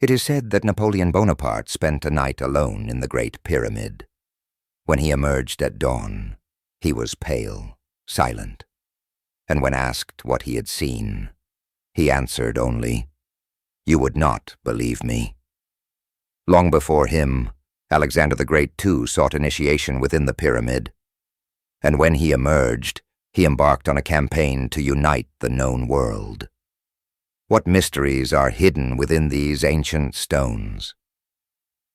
It is said that Napoleon Bonaparte spent a night alone in the Great Pyramid. When he emerged at dawn, he was pale, silent, and when asked what he had seen, he answered only, "You would not believe me." Long before him, Alexander the Great too sought initiation within the pyramid, and when he emerged, he embarked on a campaign to unite the known world. What mysteries are hidden within these ancient stones?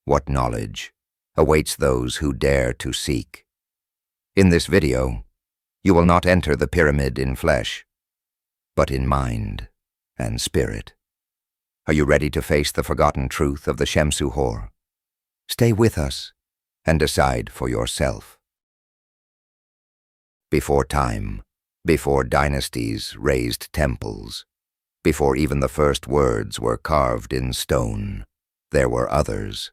What knowledge awaits those who dare to seek? In this video, you will not enter the pyramid in flesh, but in mind and spirit. Are you ready to face the forgotten truth of the Shemsu-Hor? Stay with us and decide for yourself. Before time, before dynasties raised temples, before even the first words were carved in stone, there were others.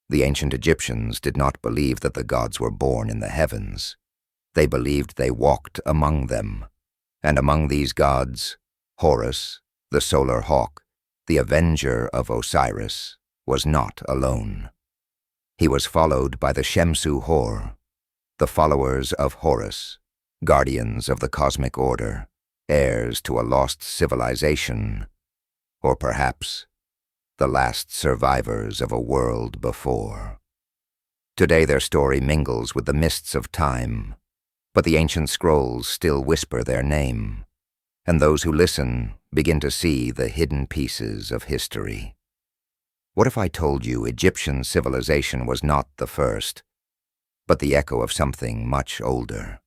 The ancient Egyptians did not believe that the gods were born in the heavens. They believed they walked among them. And among these gods, Horus, the solar hawk, the avenger of Osiris, was not alone. He was followed by the Shemsu-Hor, the followers of Horus, guardians of the cosmic order, heirs to a lost civilization, or perhaps the last survivors of a world before. Today their story mingles with the mists of time, but the ancient scrolls still whisper their name, and those who listen begin to see the hidden pieces of history. What if I told you Egyptian civilization was not the first, but the echo of something much older?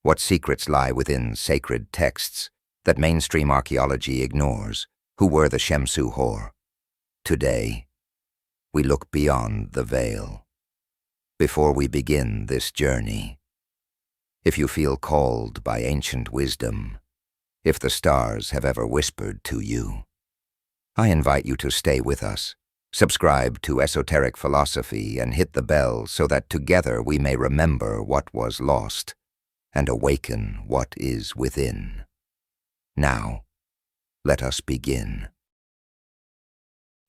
What secrets lie within sacred texts that mainstream archaeology ignores? Who were the Shemsu-Hor? Today, we look beyond the veil. Before we begin this journey, if you feel called by ancient wisdom, if the stars have ever whispered to you, I invite you to stay with us, subscribe to Esoteric Philosophy, and hit the bell so that together we may remember what was lost and awaken what is within. Now, let us begin.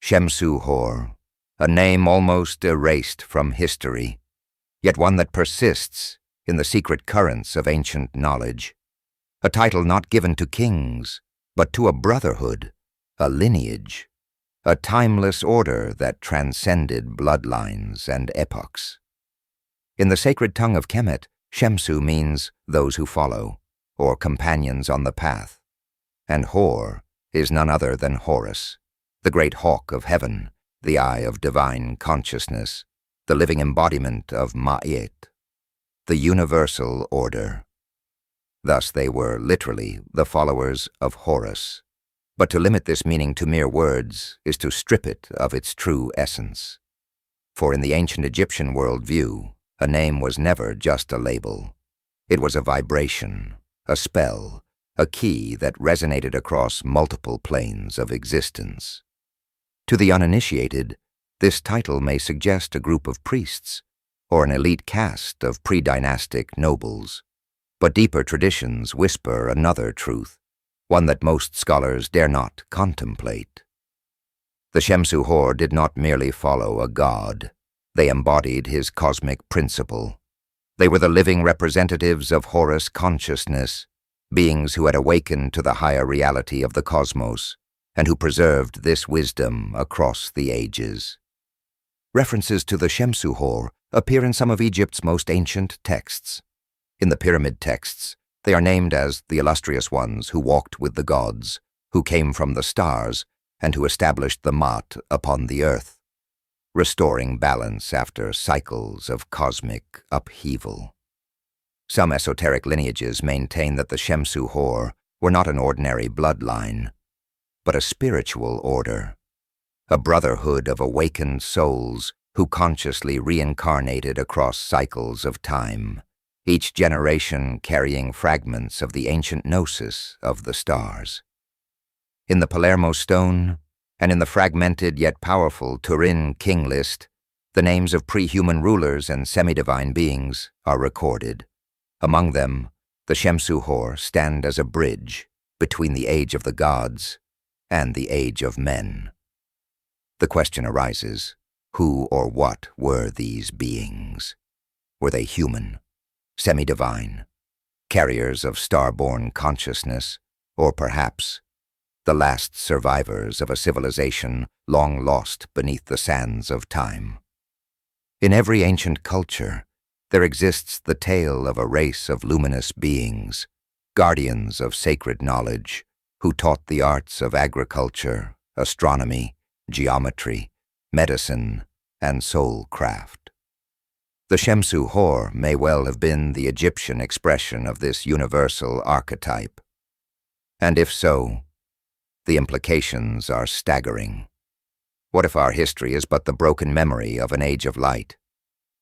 Shemsu-Hor, a name almost erased from history, yet one that persists in the secret currents of ancient knowledge. A title not given to kings, but to a brotherhood, a lineage, a timeless order that transcended bloodlines and epochs. In the sacred tongue of Kemet, Shemsu means those who follow, or companions on the path, and Hor is none other than Horus, the great hawk of heaven, the eye of divine consciousness, the living embodiment of Ma'at, the universal order. Thus they were literally the followers of Horus. But to limit this meaning to mere words is to strip it of its true essence. For in the ancient Egyptian worldview, a name was never just a label. It was a vibration, a spell, a key that resonated across multiple planes of existence. To the uninitiated, this title may suggest a group of priests or an elite caste of pre-dynastic nobles. But deeper traditions whisper another truth, one that most scholars dare not contemplate. The Shemsu-Hor did not merely follow a god. They embodied his cosmic principle. They were the living representatives of Horus consciousness, beings who had awakened to the higher reality of the cosmos and who preserved this wisdom across the ages. References to the Shemsu-Hor appear in some of Egypt's most ancient texts. In the pyramid texts, they are named as the illustrious ones who walked with the gods, who came from the stars, and who established the Ma'at upon the earth, restoring balance after cycles of cosmic upheaval. Some esoteric lineages maintain that the Shemsu-Hor were not an ordinary bloodline, but a spiritual order, a brotherhood of awakened souls who consciously reincarnated across cycles of time, each generation carrying fragments of the ancient gnosis of the stars. In the Palermo stone, and in the fragmented yet powerful Turin King List, the names of pre-human rulers and semi-divine beings are recorded. Among them, the Shemsu-Hor stand as a bridge between the age of the gods and the age of men. The question arises, who or what were these beings? Were they human, semi-divine, carriers of star-born consciousness, or perhaps the last survivors of a civilization long lost beneath the sands of time? In every ancient culture, there exists the tale of a race of luminous beings, guardians of sacred knowledge, who taught the arts of agriculture, astronomy, geometry, medicine, and soul-craft. The Shemsu-Hor may well have been the Egyptian expression of this universal archetype. And if so, the implications are staggering. What if our history is but the broken memory of an age of light?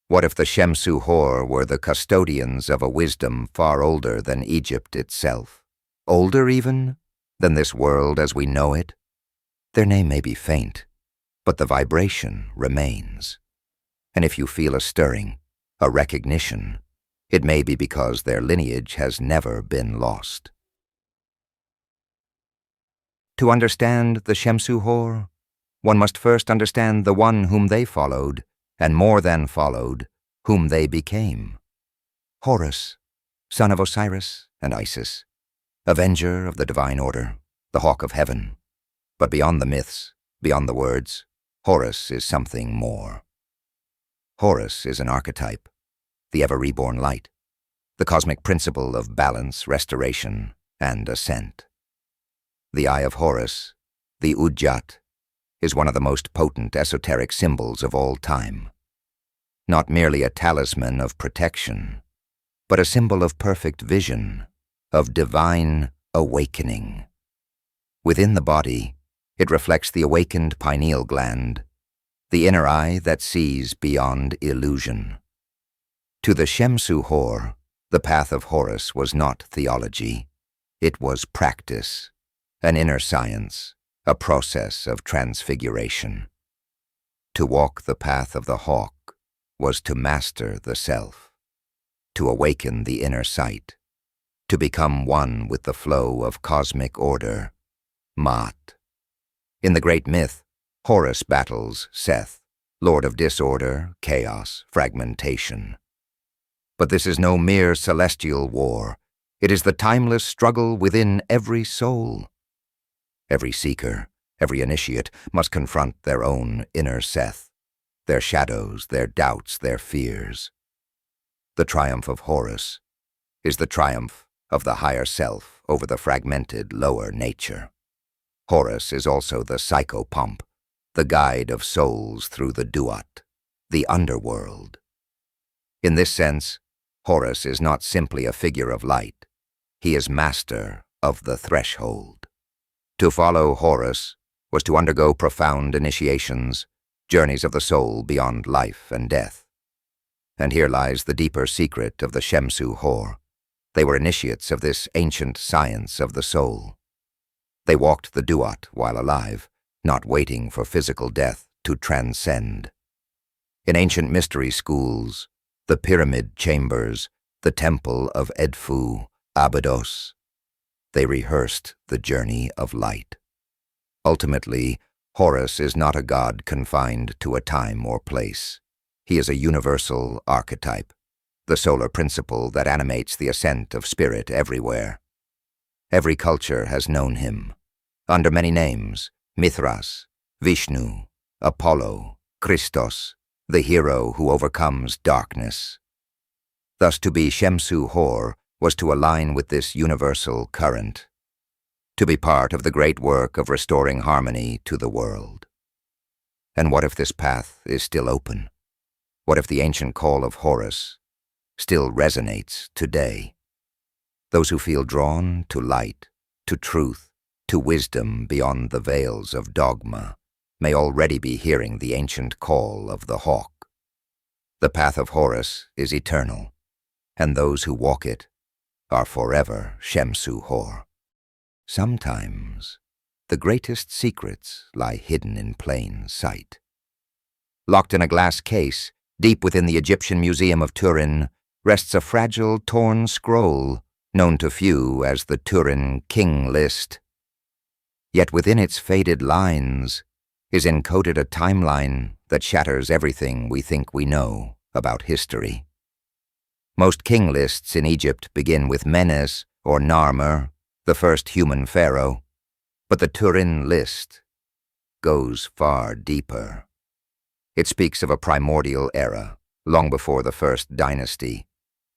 What if the Shemsu-Hor were the custodians of a wisdom far older than Egypt itself? Older, even, than this world as we know it? Their name may be faint, but the vibration remains. And if you feel a stirring, a recognition, it may be because their lineage has never been lost. To understand the Shemsu-Hor, one must first understand the one whom they followed, and more than followed, whom they became. Horus, son of Osiris and Isis, avenger of the divine order, the hawk of heaven. But beyond the myths, beyond the words, Horus is something more. Horus is an archetype, the ever-reborn light, the cosmic principle of balance, restoration, and ascent. The Eye of Horus, the Duat, is one of the most potent esoteric symbols of all time. Not merely a talisman of protection, but a symbol of perfect vision, of divine awakening. Within the body, it reflects the awakened pineal gland, the inner eye that sees beyond illusion. To the Shemsu-Hor, the path of Horus was not theology. It was practice, an inner science, a process of transfiguration. To walk the path of the hawk was to master the self, to awaken the inner sight, to become one with the flow of cosmic order, Maat. In the great myth, Horus battles Seth, lord of disorder, chaos, fragmentation. But this is no mere celestial war. It is the timeless struggle within every soul. Every seeker, every initiate must confront their own inner Seth, their shadows, their doubts, their fears. The triumph of Horus is the triumph of the higher self over the fragmented lower nature. Horus is also the psychopomp, the guide of souls through the Duat, the underworld. In this sense, Horus is not simply a figure of light. He is master of the threshold. To follow Horus was to undergo profound initiations, journeys of the soul beyond life and death. And here lies the deeper secret of the Shemsu-Hor. They were initiates of this ancient science of the soul. They walked the Duat while alive, not waiting for physical death to transcend. In ancient mystery schools, the pyramid chambers, the temple of Edfu, Abydos, they rehearsed the journey of light. Ultimately, Horus is not a god confined to a time or place. He is a universal archetype, the solar principle that animates the ascent of spirit everywhere. Every culture has known him, under many names: Mithras, Vishnu, Apollo, Christos, the hero who overcomes darkness. Thus to be Shemsu-Hor was to align with this universal current, to be part of the great work of restoring harmony to the world. And what if this path is still open? What if the ancient call of Horus still resonates today? Those who feel drawn to light, to truth, to wisdom beyond the veils of dogma may already be hearing the ancient call of the hawk. The path of Horus is eternal, and those who walk it are forever Shemsu-Hor. Sometimes the greatest secrets lie hidden in plain sight. Locked in a glass case, deep within the Egyptian Museum of Turin, rests a fragile, torn scroll known to few as the Turin King List. Yet within its faded lines is encoded a timeline that shatters everything we think we know about history. Most king lists in Egypt begin with Menes or Narmer, the first human pharaoh, but the Turin List goes far deeper. It speaks of a primordial era, long before the first dynasty,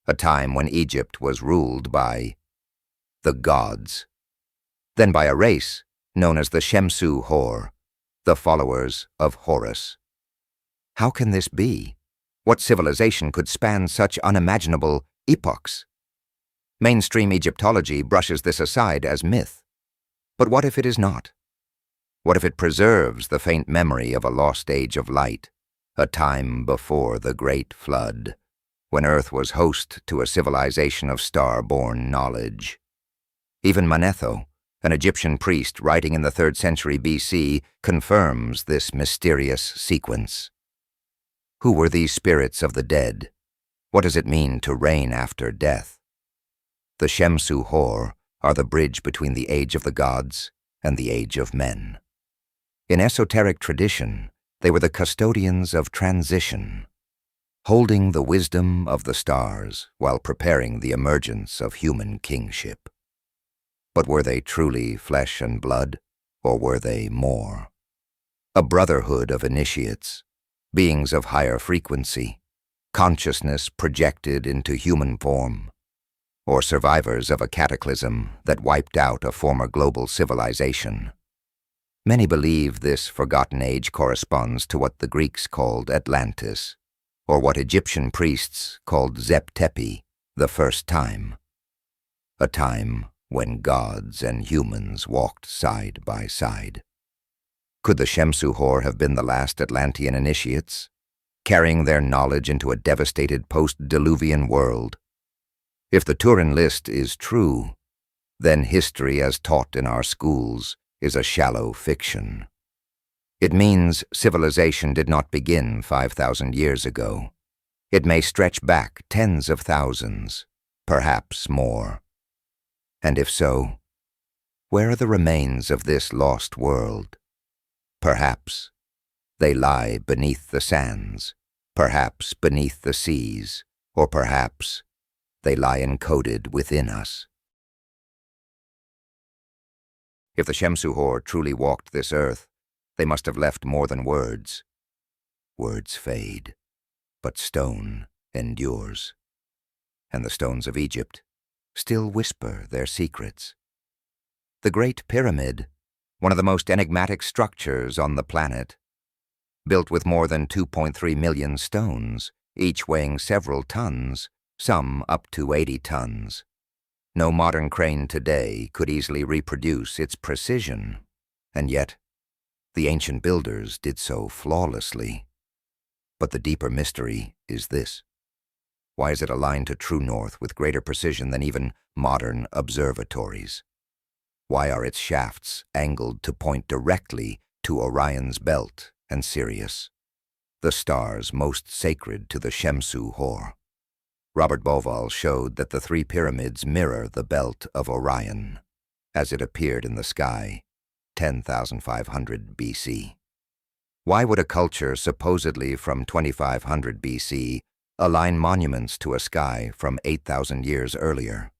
a time when Egypt was ruled by the gods, then by a race known as the Shemsu-Hor, the Followers of Horus. How can this be? What civilization could span such unimaginable epochs? Mainstream Egyptology brushes this aside as myth. But what if it is not? What if it preserves the faint memory of a lost age of light, a time before the Great Flood, when Earth was host to a civilization of star-born knowledge? Even Manetho, an Egyptian priest writing in the 3rd century BC, confirms this mysterious sequence. Who were these spirits of the dead? What does it mean to reign after death? The Shemsu-Hor are the bridge between the age of the gods and the age of men. In esoteric tradition, they were the custodians of transition, holding the wisdom of the stars while preparing the emergence of human kingship. But were they truly flesh and blood, or were they more? A brotherhood of initiates, beings of higher frequency, consciousness projected into human form, or survivors of a cataclysm that wiped out a former global civilization. Many believe this forgotten age corresponds to what the Greeks called Atlantis, or what Egyptian priests called Zep Tepi, the first time. A time when gods and humans walked side by side. Could the Shemsu-Hor have been the last Atlantean initiates, carrying their knowledge into a devastated post-Diluvian world? If the Turin List is true, then history as taught in our schools is a shallow fiction. It means civilization did not begin 5,000 years ago. It may stretch back tens of thousands, perhaps more. And if so, where are the remains of this lost world? Perhaps they lie beneath the sands, perhaps beneath the seas, or perhaps they lie encoded within us. If the Shemsu-Hor truly walked this earth, they must have left more than words. Words fade, but stone endures. And the stones of Egypt still whisper their secrets. The Great Pyramid, one of the most enigmatic structures on the planet, built with more than 2.3 million stones, each weighing several tons, some up to 80 tons. No modern crane today could easily reproduce its precision, and yet the ancient builders did so flawlessly. But the deeper mystery is this. Why is it aligned to true north with greater precision than even modern observatories? Why are its shafts angled to point directly to Orion's belt and Sirius, the stars most sacred to the Shemsu-Hor? Robert Bauval showed that the 3 pyramids mirror the belt of Orion, as it appeared in the sky 10,500 BC. Why would a culture supposedly from 2500 BC align monuments to a sky from 8,000 years earlier?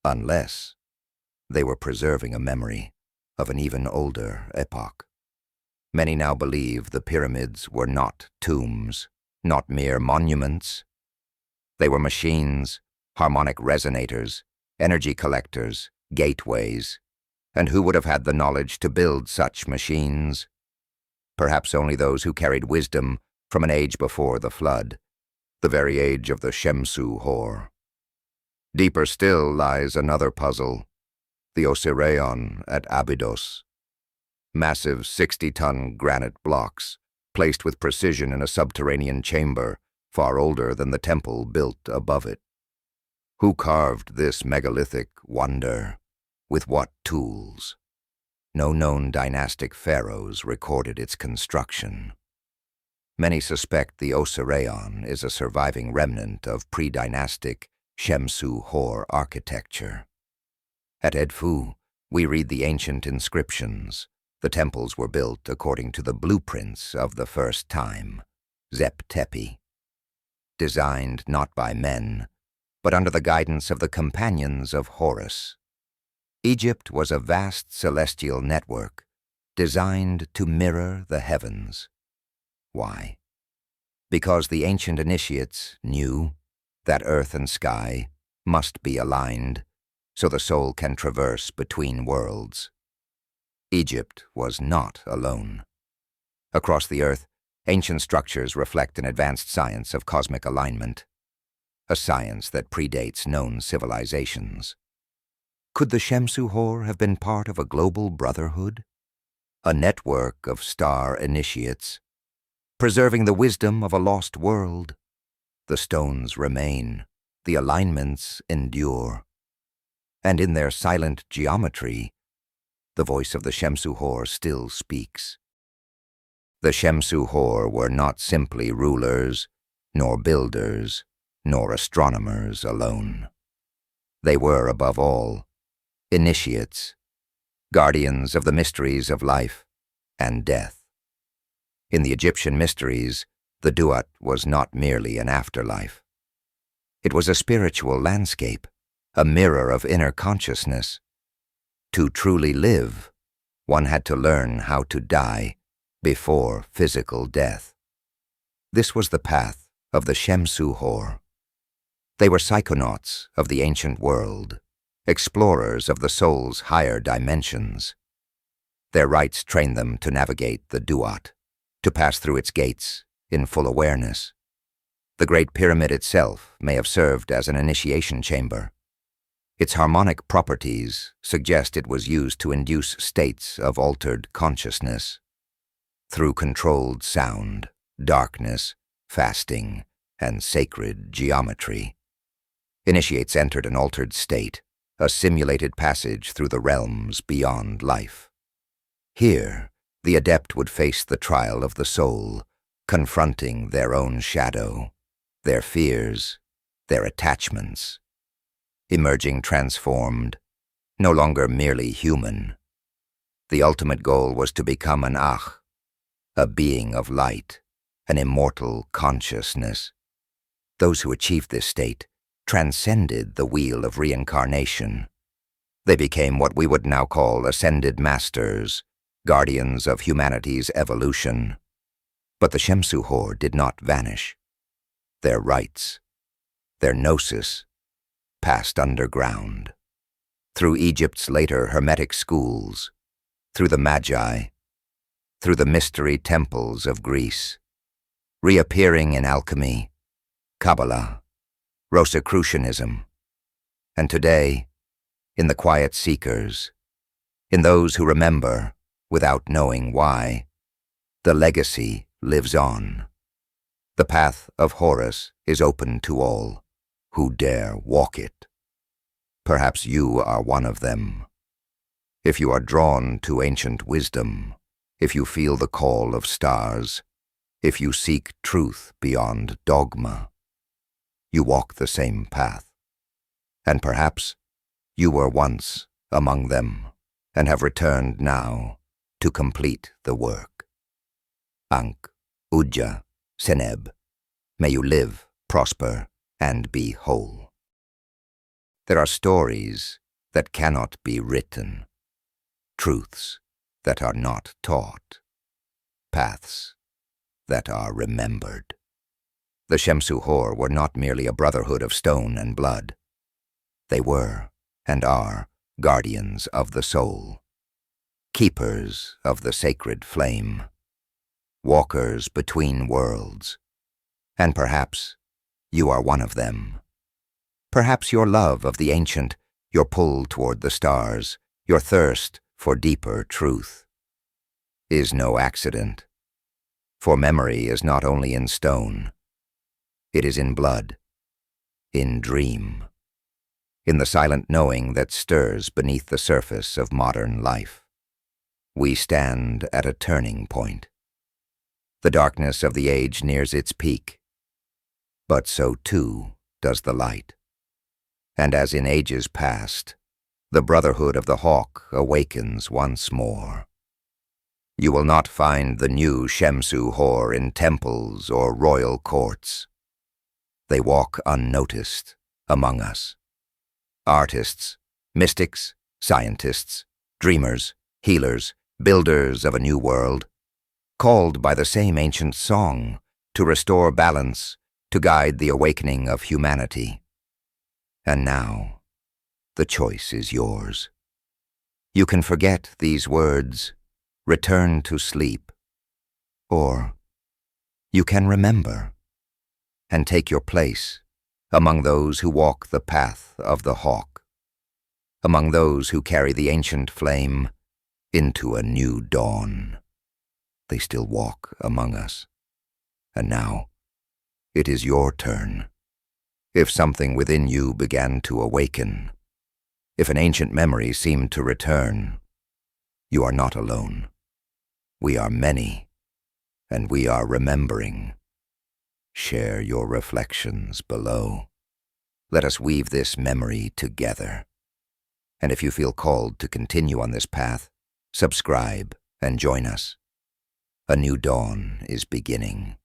Unless they were preserving a memory of an even older epoch. Many now believe the pyramids were not tombs, not mere monuments. They were machines, harmonic resonators, energy collectors, gateways. And who would have had the knowledge to build such machines? Perhaps only those who carried wisdom from an age before the flood, the very age of the Shemsu-Hor. Deeper still lies another puzzle, the Osirion at Abydos. Massive 60-ton granite blocks, placed with precision in a subterranean chamber, far older than the temple built above it. Who carved this megalithic wonder? With what tools? No known dynastic pharaohs recorded its construction. Many suspect the Osirion is a surviving remnant of pre-dynastic Shemsu-Hor architecture. At Edfu, we read the ancient inscriptions, The temples were built according to the blueprints of the first time, Zep Tepi, designed not by men, but under the guidance of the companions of Horus. Egypt was a vast celestial network designed to mirror the heavens. Why? Because the ancient initiates knew that earth and sky must be aligned so the soul can traverse between worlds. Egypt was not alone. Across the earth, ancient structures reflect an advanced science of cosmic alignment, a science that predates known civilizations. Could the Shemsu-Hor have been part of a global brotherhood? A network of star initiates, preserving the wisdom of a lost world? The stones remain, the alignments endure, and in their silent geometry, the voice of the Shemsu-Hor still speaks. The Shemsu-Hor were not simply rulers, nor builders, nor astronomers alone. They were, above all, initiates, guardians of the mysteries of life and death. In the Egyptian mysteries, the Duat was not merely an afterlife. It was a spiritual landscape, a mirror of inner consciousness. To truly live, one had to learn how to die before physical death. This was the path of the Shemsu-Hor. They were psychonauts of the ancient world, explorers of the soul's higher dimensions. Their rites trained them to navigate the Duat, to pass through its gates in full awareness. The Great Pyramid itself may have served as an initiation chamber. Its harmonic properties suggest it was used to induce states of altered consciousness. Through controlled sound, darkness, fasting, and sacred geometry, initiates entered an altered state, a simulated passage through the realms beyond life. Here, the adept would face the trial of the soul, confronting their own shadow, their fears, their attachments, emerging transformed, no longer merely human. The ultimate goal was to become an Ach, a being of light, an immortal consciousness. Those who achieved this state transcended the wheel of reincarnation. They became what we would now call ascended masters, guardians of humanity's evolution. But the Shemsu-Hor did not vanish. Their rites, their gnosis, passed underground, through Egypt's later Hermetic schools, through the Magi, through the mystery temples of Greece, reappearing in alchemy, Kabbalah, Rosicrucianism, and today, in the quiet seekers, in those who remember without knowing why, the legacy lives on. The path of Horus is open to all who dare walk it. Perhaps you are one of them. If you are drawn to ancient wisdom, if you feel the call of stars, if you seek truth beyond dogma, you walk the same path. And perhaps you were once among them and have returned now to complete the work. Ankh, Ujja, Seneb, may you live, prosper, and be whole. There are stories that cannot be written, truths that are not taught, paths that are remembered. The Shemsu-Hor were not merely a brotherhood of stone and blood. They were, and are, guardians of the soul, keepers of the sacred flame, walkers between worlds, and perhaps you are one of them. Perhaps your love of the ancient, your pull toward the stars, your thirst for deeper truth is no accident, for memory is not only in stone, it is in blood, in dream, in the silent knowing that stirs beneath the surface of modern life. We stand at a turning point. The darkness of the age nears its peak, but so too does the light. And as in ages past, the brotherhood of the hawk awakens once more. You will not find the new Shemsu-Hor in temples or royal courts. They walk unnoticed among us. Artists, mystics, scientists, dreamers, healers, builders of a new world, called by the same ancient song to restore balance, to guide the awakening of humanity. And now, the choice is yours. You can forget these words, return to sleep, or you can remember and take your place among those who walk the path of the hawk, among those who carry the ancient flame into a new dawn. They still walk among us. And now, it is your turn. If something within you began to awaken, if an ancient memory seemed to return, you are not alone. We are many, and we are remembering. Share your reflections below. Let us weave this memory together. And if you feel called to continue on this path, subscribe and join us. A new dawn is beginning.